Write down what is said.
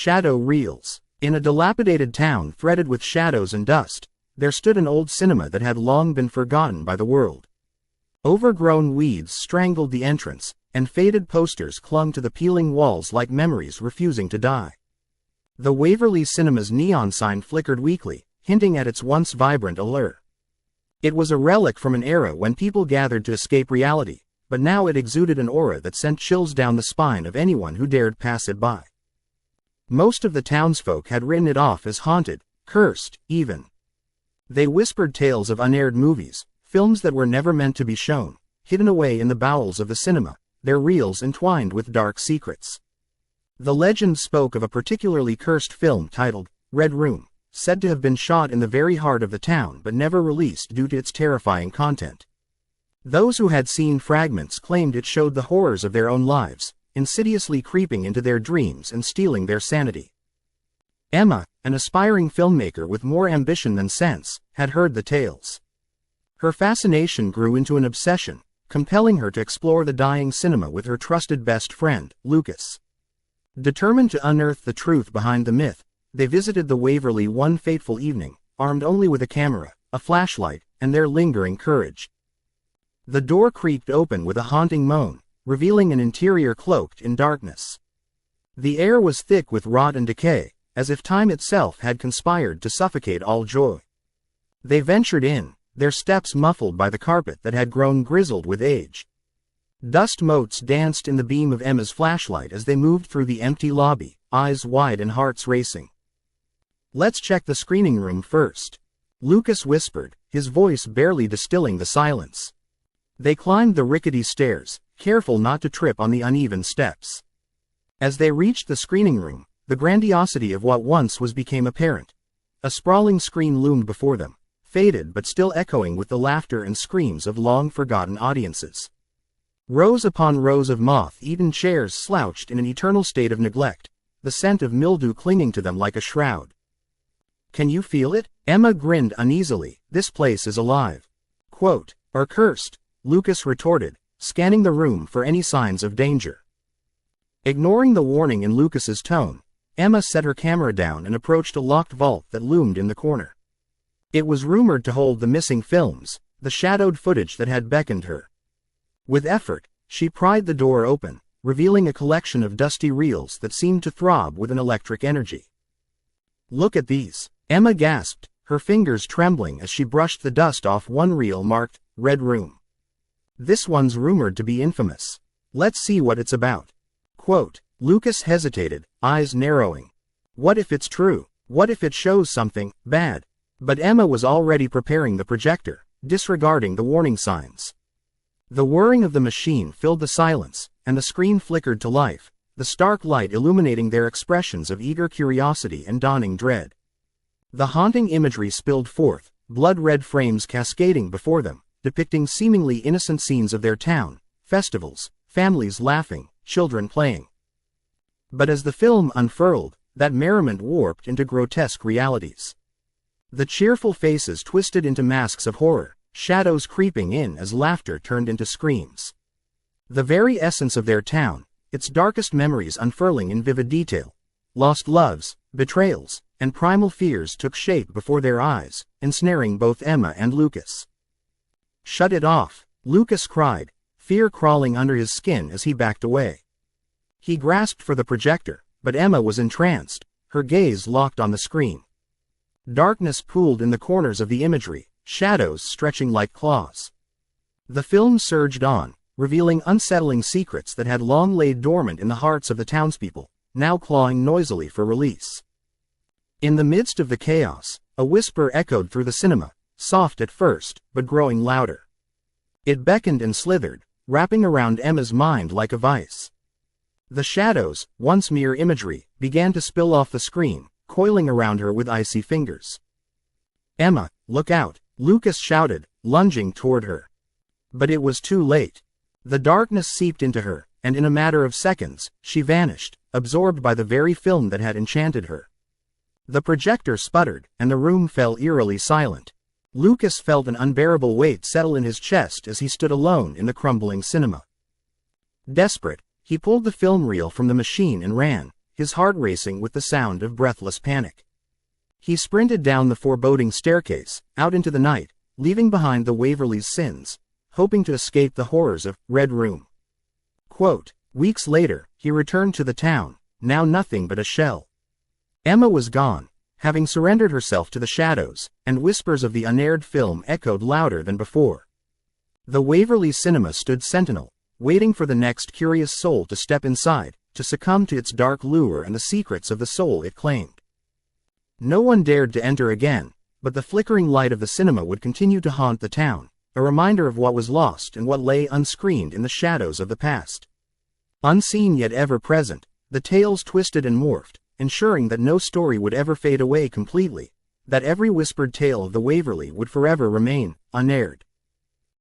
Shadow reels. In a dilapidated town threaded with shadows and dust, there stood an old cinema that had long been forgotten by the world. Overgrown weeds strangled the entrance, and faded posters clung to the peeling walls like memories refusing to die. The Waverly Cinema's neon sign flickered weakly, hinting at its once vibrant allure. It was a relic from an era when people gathered to escape reality, but now it exuded an aura that sent chills down the spine of anyone who dared pass it by. Most of the townsfolk had written it off as haunted, cursed, even. They whispered tales of unaired movies, films that were never meant to be shown, hidden away in the bowels of the cinema, their reels entwined with dark secrets. The legend spoke of a particularly cursed film titled Red Room, said to have been shot in the very heart of the town but never released due to its terrifying content. Those who had seen fragments claimed it showed the horrors of their own lives, insidiously creeping into their dreams and stealing their sanity. Emma, an aspiring filmmaker with more ambition than sense, had heard the tales. Her fascination grew into an obsession, compelling her to explore the dying cinema with her trusted best friend, Lucas. Determined to unearth the truth behind the myth, they visited the Waverly one fateful evening, armed only with a camera, a flashlight, and their lingering courage. The door creaked open with a haunting moan, revealing an interior cloaked in darkness. The air was thick with rot and decay, as if time itself had conspired to suffocate all joy. They ventured in, their steps muffled by the carpet that had grown grizzled with age. Dust motes danced in the beam of Emma's flashlight as they moved through the empty lobby, eyes wide and hearts racing. "Let's check the screening room first," Lucas whispered, his voice barely distilling the silence. They climbed the rickety stairs, careful not to trip on the uneven steps. As they reached the screening room, the grandiosity of what once was became apparent. A sprawling screen loomed before them, faded but still echoing with the laughter and screams of long-forgotten audiences. Rows upon rows of moth-eaten chairs slouched in an eternal state of neglect, the scent of mildew clinging to them like a shroud. "Can you feel it?" Emma grinned uneasily. "This place is alive." "Quote, or cursed," Lucas retorted, scanning the room for any signs of danger. Ignoring the warning in Lucas's tone, Emma set her camera down and approached a locked vault that loomed in the corner. It was rumored to hold the missing films, the shadowed footage that had beckoned her. With effort, she pried the door open, revealing a collection of dusty reels that seemed to throb with an electric energy. "Look at these," Emma gasped, her fingers trembling as she brushed the dust off one reel marked, Red Room. "This one's rumored to be infamous. Let's see what it's about." Quote, Lucas hesitated, eyes narrowing. What if it's true? What if it shows something bad? But Emma was already preparing the projector, disregarding the warning signs. The whirring of the machine filled the silence, and the screen flickered to life, the stark light illuminating their expressions of eager curiosity and dawning dread. The haunting imagery spilled forth, blood-red frames cascading before them, depicting seemingly innocent scenes of their town, festivals, families laughing, children playing. But as the film unfurled, that merriment warped into grotesque realities. The cheerful faces twisted into masks of horror, shadows creeping in as laughter turned into screams. The very essence of their town, its darkest memories unfurling in vivid detail. Lost loves, betrayals, and primal fears took shape before their eyes, ensnaring both Emma and Lucas. "Shut it off," Lucas cried, fear crawling under his skin as he backed away. He grasped for the projector, but Emma was entranced, her gaze locked on the screen. Darkness pooled in the corners of the imagery, shadows stretching like claws. The film surged on, revealing unsettling secrets that had long laid dormant in the hearts of the townspeople, now clawing noisily for release. In the midst of the chaos, a whisper echoed through the cinema, soft at first, but growing louder. It beckoned and slithered, wrapping around Emma's mind like a vice. The shadows, once mere imagery, began to spill off the screen, coiling around her with icy fingers. "Emma, look out," Lucas shouted, lunging toward her. But it was too late. The darkness seeped into her, and in a matter of seconds, she vanished, absorbed by the very film that had enchanted her. The projector sputtered, and the room fell eerily silent. Lucas felt an unbearable weight settle in his chest as he stood alone in the crumbling cinema. Desperate, he pulled the film reel from the machine and ran, his heart racing with the sound of breathless panic. He sprinted down the foreboding staircase, out into the night, leaving behind the Waverly's sins, hoping to escape the horrors of Red Room. Quote, weeks later, he returned to the town, now nothing but a shell. Emma was gone, having surrendered herself to the shadows, and whispers of the unaired film echoed louder than before. The Waverly Cinema stood sentinel, waiting for the next curious soul to step inside, to succumb to its dark lure and the secrets of the soul it claimed. No one dared to enter again, but the flickering light of the cinema would continue to haunt the town, a reminder of what was lost and what lay unscreened in the shadows of the past. Unseen yet ever present, the tales twisted and morphed, ensuring that no story would ever fade away completely, that every whispered tale of the Waverly would forever remain unaired.